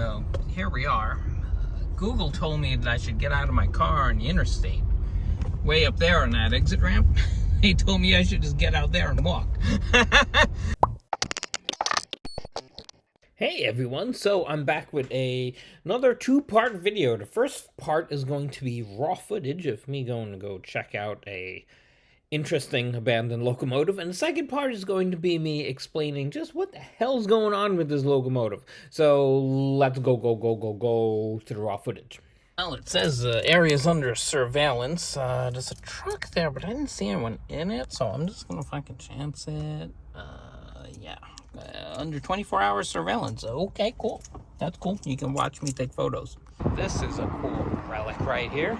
So here we are. Google told me that I should get out of my car on the interstate. Way up there on that exit ramp. They told me I should just get out there and walk. Hey everyone, so I'm back with another two-part video. The first part is going to be raw footage of me going to go check out a interesting abandoned locomotive, and the second part is going to be me explaining just what the hell's going on with this locomotive. So let's go to the raw footage. Well, it says the area's under surveillance. There's a truck there, but I didn't see anyone in it, so I'm just gonna fucking chance it. Yeah. Under 24 hours surveillance. Okay, cool. That's cool. You can watch me take photos. This is a cool relic right here.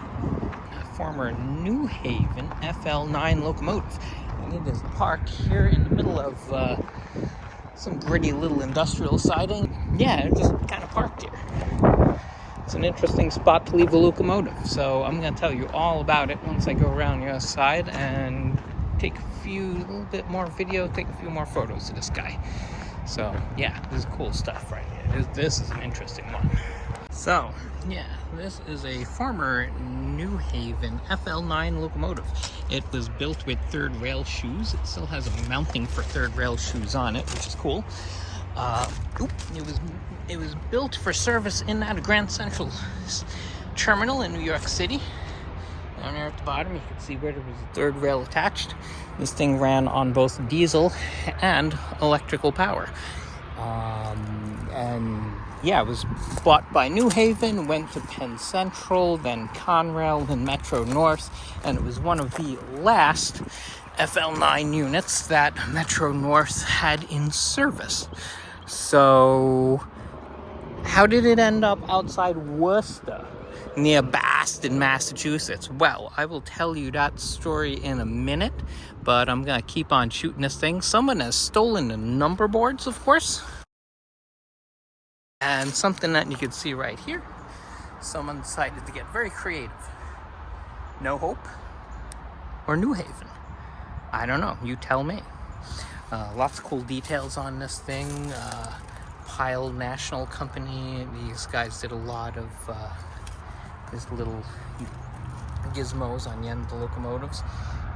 A former New Haven FL9 locomotive. And it is parked here in the middle of some gritty little industrial siding. Yeah, it's just kind of parked here. It's an interesting spot to leave a locomotive. So I'm going to tell you all about it once I go around the other side and take a little bit more video, take a few more photos of this guy. So yeah, this is cool stuff right here. This is an interesting one. So yeah, this is a former New Haven FL9 locomotive. It was built with third rail shoes. It still has a mounting for third rail shoes on it, which is cool. It was built for service in that Grand Central terminal in New York City. Down there at the bottom, you can see where there was a third rail attached. This thing ran on both diesel and electrical power. And yeah, it was bought by New Haven, went to Penn Central, then Conrail, then Metro North, and it was one of the last FL9 units that Metro North had in service. So, how did it end up outside Worcester, near Boston, Massachusetts? Well, I will tell you that story in a minute, but I'm going to keep on shooting this thing. Someone has stolen the number boards, of course. And something that you can see right here, someone decided to get very creative. No Hope or New Haven? I don't know, you tell me. Lots of cool details on this thing. Pile National Company, these guys did a lot of these little gizmos on the end of the locomotives.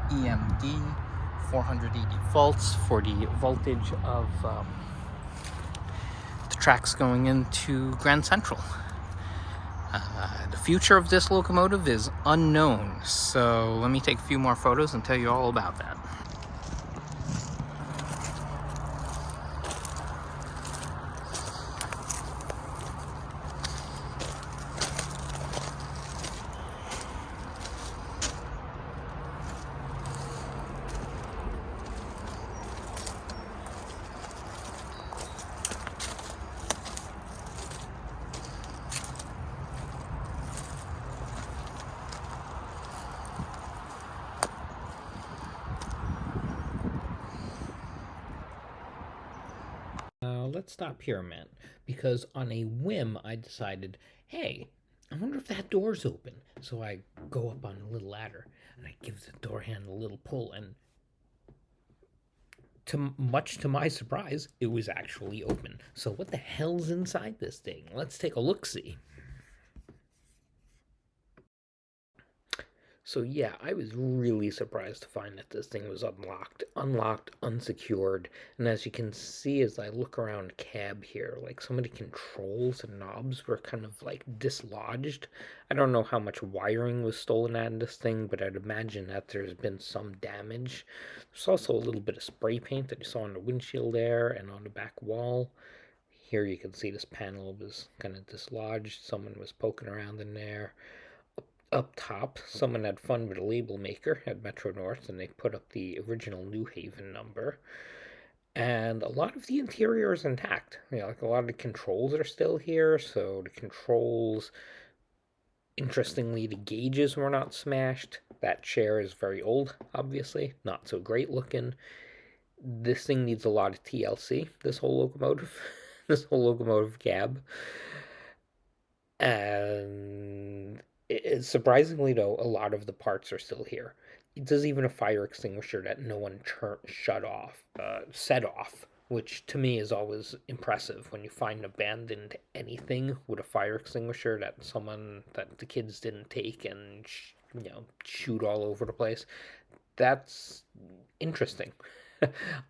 EMD, 480 volts for the voltage of the tracks going into Grand Central. The future of this locomotive is unknown, so let me take a few more photos and tell you all about that. Let's stop here a minute, because on a whim I decided, hey, I wonder if that door's open. So I go up on a little ladder and I give the door handle a little pull, and much to my surprise, it was actually open. So what the hell's inside this thing? Let's take a look-see. So yeah, I was really surprised to find that this thing was unlocked, unsecured, and as you can see as I look around the cab here, like some of the controls and knobs were kind of like dislodged. I don't know how much wiring was stolen out of this thing, but I'd imagine that there's been some damage. There's also a little bit of spray paint that you saw on the windshield there and on the back wall. Here you can see this panel was kind of dislodged. Someone was poking around in there. Up top, someone had fun with a label maker at Metro North, and they put up the original New Haven number. And a lot of the interior is intact. You know, like a lot of the controls are still here, so the controls, interestingly, the gauges were not smashed. That chair is very old, obviously, not so great looking. This thing needs a lot of TLC, this whole locomotive, this whole locomotive cab. And surprisingly, though, a lot of the parts are still here. There's even a fire extinguisher that no one set off. which to me is always impressive when you find abandoned anything with a fire extinguisher that the kids didn't take and shoot all over the place. That's interesting.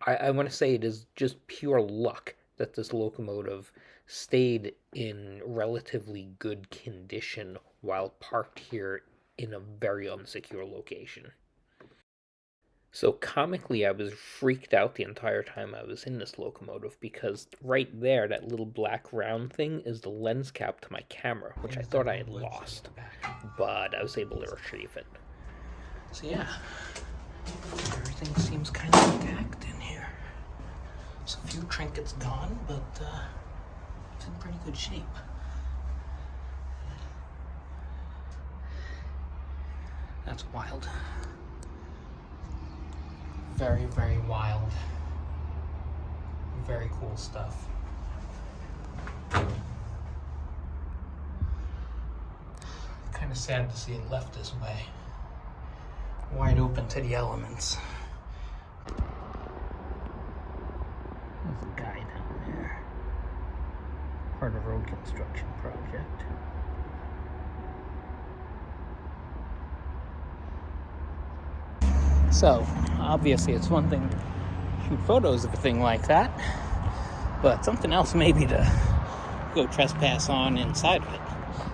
I want to say it is just pure luck that this locomotive stayed in relatively good condition while parked here in a very unsecure location. So comically, I was freaked out the entire time I was in this locomotive because right there, that little black round thing is the lens cap to my camera, which I thought I had lost, but I was able to retrieve it. So yeah, everything seems kind of intact in here. So a few trinkets gone, but it's in pretty good shape. That's wild. Very, very wild. Very cool stuff. Kind of sad to see it left this way. Wide open to the elements. There's a guy down there. Part of a road construction project. So, obviously it's one thing to shoot photos of a thing like that, but something else maybe to go trespass on inside of it.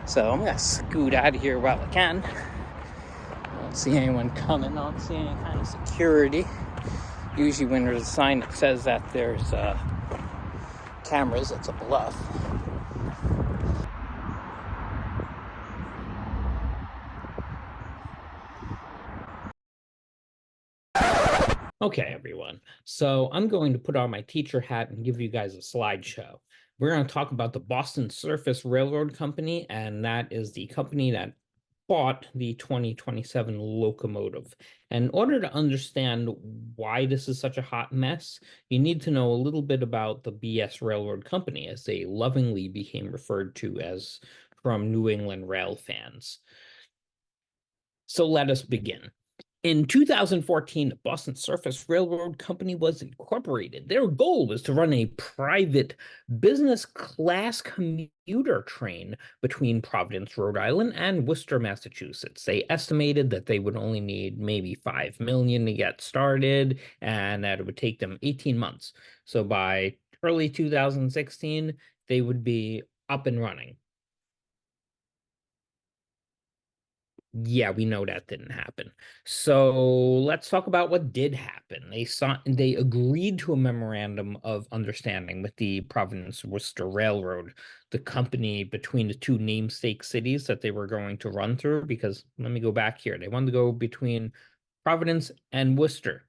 So I'm gonna scoot out of here while I can. I don't see anyone coming, I don't see any kind of security. Usually when there's a sign that says that there's cameras, it's a bluff. Okay, everyone. So I'm going to put on my teacher hat and give you guys a slideshow. We're going to talk about the Boston Surface Railroad Company, and that is the company that bought the 2027 locomotive. And in order to understand why this is such a hot mess, you need to know a little bit about the BS Railroad Company, as they lovingly became referred to as from New England rail fans. So let us begin. In 2014, the Boston Surface Railroad Company was incorporated. Their goal was to run a private business class commuter train between Providence, Rhode Island, and Worcester, Massachusetts. They estimated that they would only need maybe $5 million to get started, and that it would take them 18 months. So by early 2016, they would be up and running. Yeah, we know that didn't happen. So let's talk about what did happen. They agreed to a memorandum of understanding with the Providence Worcester Railroad, the company between the two namesake cities that they were going to run through. Because let me go back here. They wanted to go between Providence and Worcester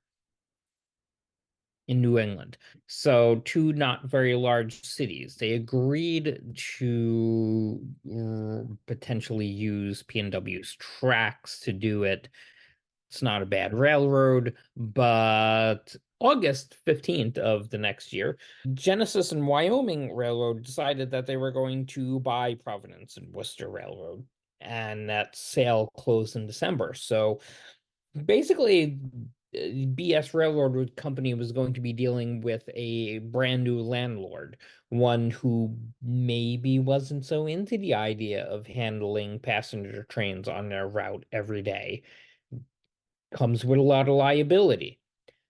in New England. So two not very large cities. They agreed to potentially use P&W's tracks to do it. It's not a bad railroad, but August 15th of the next year, Genesis and Wyoming Railroad decided that they were going to buy Providence and Worcester Railroad, and that sale closed in December. So basically, BS Railroad Company was going to be dealing with a brand new landlord, one who maybe wasn't so into the idea of handling passenger trains on their route every day. Comes with a lot of liability.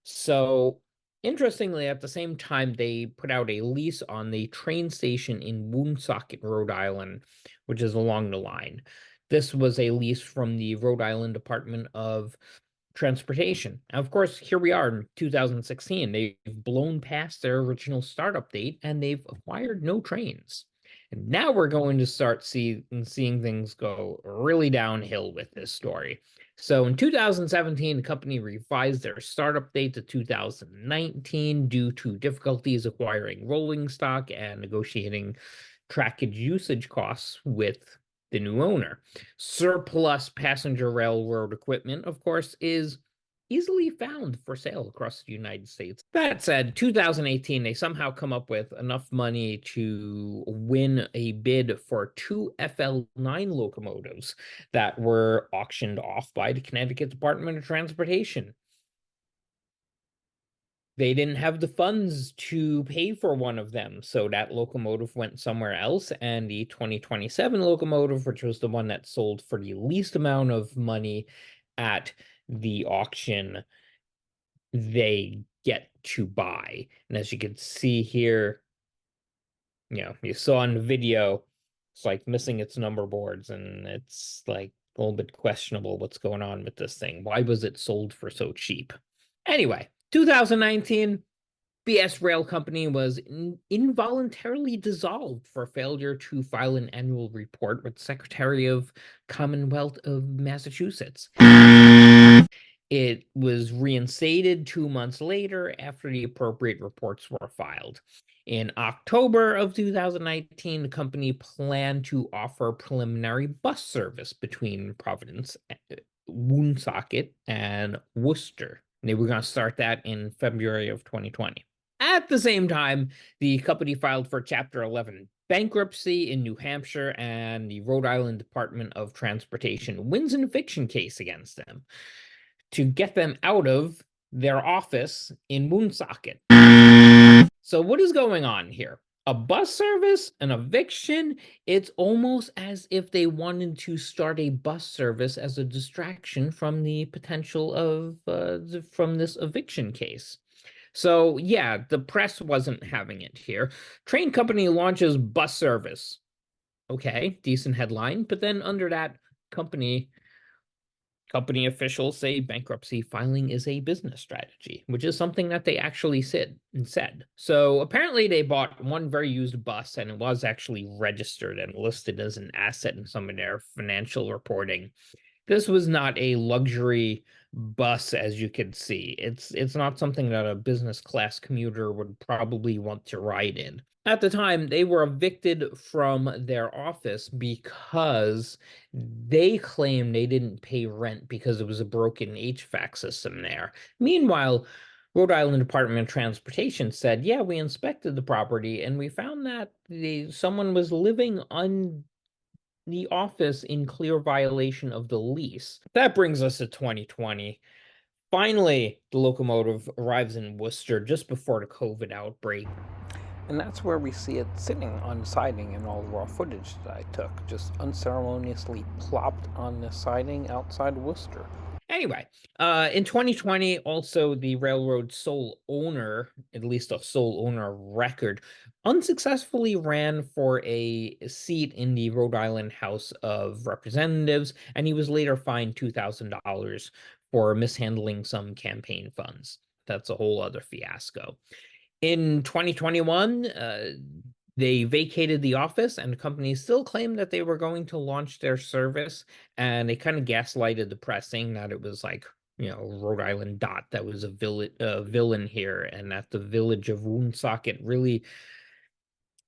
So, interestingly, at the same time, they put out a lease on the train station in Woonsocket, Rhode Island, which is along the line. This was a lease from the Rhode Island Department of Transportation. And of course, here we are in 2016. They've blown past their original startup date and they've acquired no trains. And now we're going to start seeing things go really downhill with this story. So in 2017, the company revised their startup date to 2019 due to difficulties acquiring rolling stock and negotiating trackage usage costs with the new owner. Surplus passenger railroad equipment, of course, is easily found for sale across the United States. That said, 2018, they somehow come up with enough money to win a bid for two FL9 locomotives that were auctioned off by the Connecticut Department of Transportation. They didn't have the funds to pay for one of them, so that locomotive went somewhere else. And the 2027 locomotive, which was the one that sold for the least amount of money at the auction, they get to buy. And as you can see here, you saw in the video, it's like missing its number boards, and it's like a little bit questionable what's going on with this thing. Why was it sold for so cheap? Anyway, 2019, BS Rail Company was involuntarily dissolved for failure to file an annual report with Secretary of Commonwealth of Massachusetts. It was reinstated 2 months later after the appropriate reports were filed. In October of 2019, the company planned to offer preliminary bus service between Providence, Woonsocket, and Worcester. They were going to start that in February of 2020. At the same time, the company filed for Chapter 11 bankruptcy in New Hampshire, and the Rhode Island Department of Transportation wins an eviction case against them to get them out of their office in Woonsocket. So, what is going on here? A bus service, an eviction. It's almost as if they wanted to start a bus service as a distraction from the potential of from this eviction case. So, yeah, the press wasn't having it here. Train company launches bus service. Okay, decent headline. But then under that, company officials say bankruptcy filing is a business strategy, which is something that they actually said. So apparently they bought one very used bus, and it was actually registered and listed as an asset in some of their financial reporting. This was not a luxury bus, as you could see. It's not something that a business class commuter would probably want to ride in. At the time, they were evicted from their office because they claimed they didn't pay rent because it was a broken HVAC system there. Meanwhile, Rhode Island Department of Transportation said, "Yeah, we inspected the property and we found that someone was living on the office in clear violation of the lease." That brings us to 2020. Finally, the locomotive arrives in Worcester just before the COVID outbreak. And that's where we see it sitting on the siding in all the raw footage that I took, just unceremoniously plopped on the siding outside Worcester. Anyway, in 2020, also the railroad's sole owner, at least a sole owner record, unsuccessfully ran for a seat in the Rhode Island House of Representatives, and he was later fined $2,000 for mishandling some campaign funds. That's a whole other fiasco. In 2021, they vacated the office, and the company still claimed that they were going to launch their service. And they kind of gaslighted the press, saying that it was like, Rhode Island Dot that was a villain here, and that the village of Woonsocket really,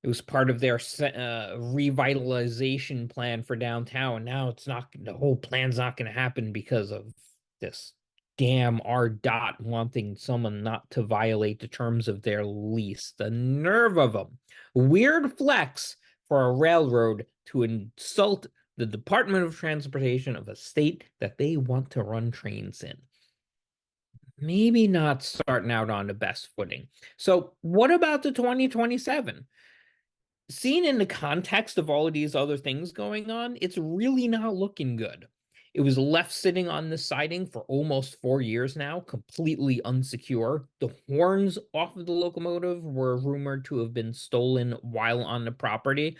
it was part of their revitalization plan for downtown. Now it's not, the whole plan's not going to happen because of this damn R dot wanting someone not to violate the terms of their lease. The nerve of them. Weird flex for a railroad to insult the Department of Transportation of a state that they want to run trains in. Maybe not starting out on the best footing. So, what about the 2027? Seen in the context of all of these other things going on, it's really not looking good. It was left sitting on the siding for almost 4 years now, completely unsecure. The horns off of the locomotive were rumored to have been stolen while on the property.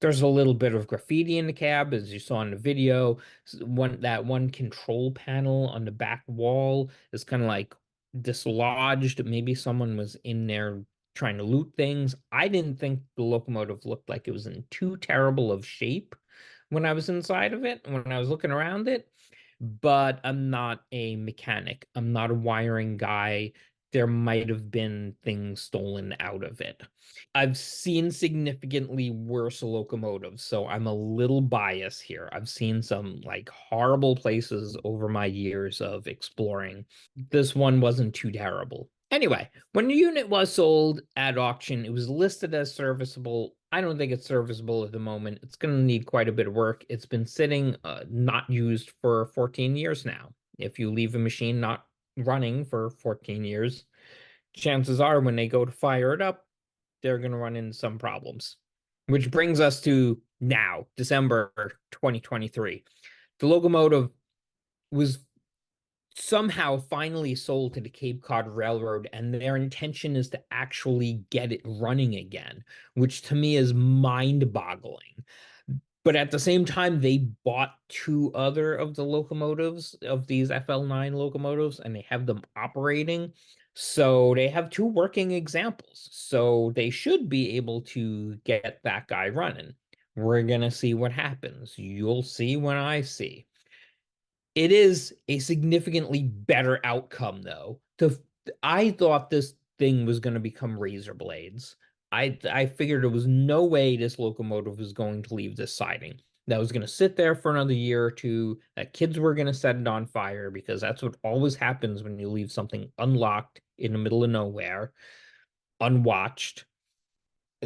There's a little bit of graffiti in the cab, as you saw in the video. That one control panel on the back wall is kind of like dislodged. Maybe someone was in there trying to loot things. I didn't think the locomotive looked like it was in too terrible of shape when I was inside of it, when I was looking around it. But I'm not a mechanic. I'm not a wiring guy. There might have been things stolen out of it. I've seen significantly worse locomotives, so I'm a little biased here. I've seen some like horrible places over my years of exploring. This one wasn't too terrible. Anyway, when the unit was sold at auction, it was listed as serviceable. I don't think it's serviceable at the moment. It's going to need quite a bit of work. It's been sitting not used for 14 years now. If you leave a machine not running for 14 years, chances are when they go to fire it up, they're going to run into some problems. Which brings us to now, December 2023. The locomotive was somehow finally sold to the Cape Cod Railroad, and their intention is to actually get it running again, which to me is mind boggling. But at the same time, they bought two other of the locomotives of these FL9 locomotives and they have them operating. So they have two working examples. So they should be able to get that guy running. We're going to see what happens. You'll see when I see. It is a significantly better outcome, though. I thought this thing was going to become razor blades. I figured there was no way this locomotive was going to leave this siding. That was going to sit there for another year or two. That kids were going to set it on fire because that's what always happens when you leave something unlocked in the middle of nowhere, unwatched.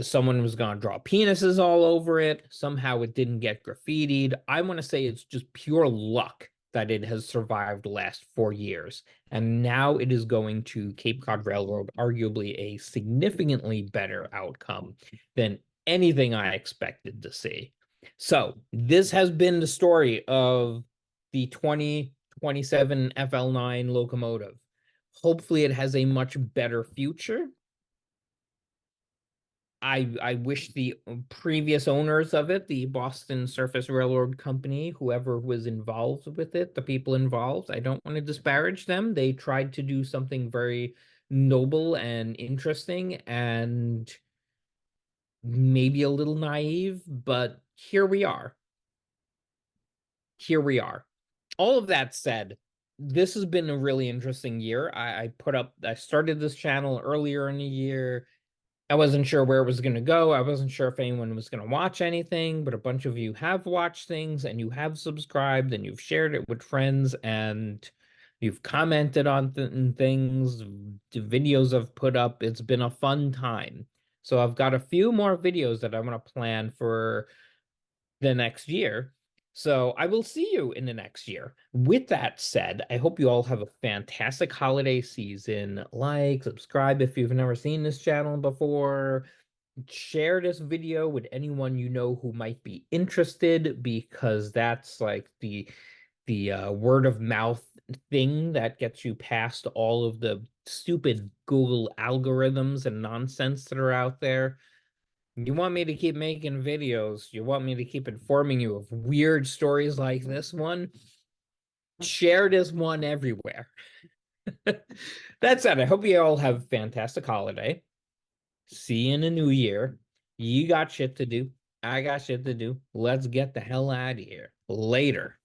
Someone was going to draw penises all over it. Somehow it didn't get graffitied. I want to say it's just pure luck that it has survived the last 4 years. And now it is going to Cape Cod Railroad, arguably a significantly better outcome than anything I expected to see. So, this has been the story of the 2027 FL9 locomotive. Hopefully, it has a much better future. I wish the previous owners of it, the Boston Surface Railroad Company, whoever was involved with it, the people involved, I don't want to disparage them. They tried to do something very noble and interesting and maybe a little naive, but here we are. Here we are. All of that said, this has been a really interesting year. I started this channel earlier in the year. I wasn't sure where it was going to go. I wasn't sure if anyone was going to watch anything, but a bunch of you have watched things and you have subscribed and you've shared it with friends and you've commented on things, the videos I've put up. It's been a fun time. So I've got a few more videos that I want to plan for the next year. So I will see you in the next year. With that said, I hope you all have a fantastic holiday season. Like, subscribe if you've never seen this channel before. Share this video with anyone you know who might be interested because that's like the word of mouth thing that gets you past all of the stupid Google algorithms and nonsense that are out there. You want me to keep making videos. You want me to keep informing you of weird stories like this one. Share this one everywhere. That said, I hope you all have a fantastic holiday. See you in the new year. You got shit to do. I got shit to do. Let's get the hell out of here. Later.